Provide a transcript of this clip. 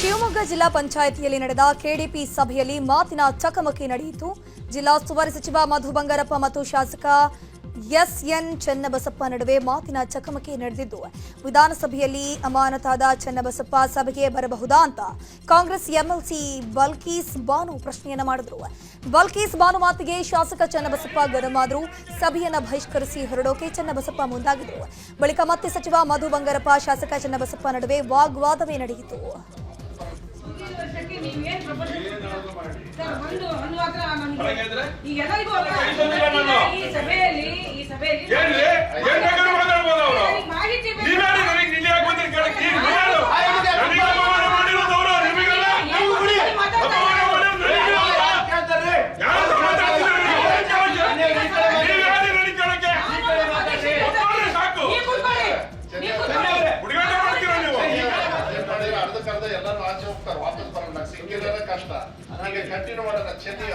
ಶಿವಮೊಗ್ಗ ಜಿಲ್ಲಾ ಪಂಚಾಯಿತಿಯಲ್ಲಿ ನಡೆದ ಕೆಡಿಪಿ ಸಭೆಯಲ್ಲಿ ಮಾತಿನ ಚಕಮಕಿ ನಡೆಯಿತು. ಜಿಲ್ಲಾ ಉಸ್ತುವಾರಿ ಸಚಿವ ಮಧು ಬಂಗಾರಪ್ಪ ಮತ್ತು ಶಾಸಕ ಎಸ್ಎನ್ ಚನ್ನಬಸಪ್ಪ ನಡುವೆ ಮಾತಿನ ಚಕಮಕಿ ನಡೆದಿದ್ದು, ವಿಧಾನಸಭೆಯಲ್ಲಿ ಅಮಾನತಾದ ಚನ್ನಬಸಪ್ಪ ಸಭೆಗೆ ಬರಬಹುದಾ ಅಂತ ಕಾಂಗ್ರೆಸ್ ಎಂಎಲ್ಸಿ ಬಲ್ಕೀಸ್ ಬಾನು ಪ್ರಶ್ನೆಯನ್ನ ಮಾಡಿದ್ರು. ಬಲ್ಕೀಸ್ ಬಾನು ಮಾತಿಗೆ ಶಾಸಕ ಚನ್ನಬಸಪ್ಪ ಗರಂ ಆದ್ರು. ಸಭೆಯನ್ನ ಬಹಿಷ್ಕರಿಸಿ ಹೊರಡೋಕೆ ಚನ್ನಬಸಪ್ಪ ಮುಂದಾಗಿದ್ರು. ಬಳಿಕ ಮತ್ತೆ ಸಚಿವ ಮಧು ಬಂಗಾರಪ್ಪ, ಶಾಸಕ ಚನ್ನಬಸಪ್ಪ ನಡುವೆ ವಾಗ್ವಾದವೇ ನಡೆಯಿತು. ಎಲ್ಲರೂ ಆಚೆ ಹೋಗ್ತಾರೆ, ವಾಪಸ್ ಬರೋಣ ಸಿಕ್ಕಿದ್ರೆ ಕಷ್ಟ. ಹಾಗೆ ಕಂಟಿನ್ಯೂ ಮಾಡೋಣ. ಚೆನ್ನಿ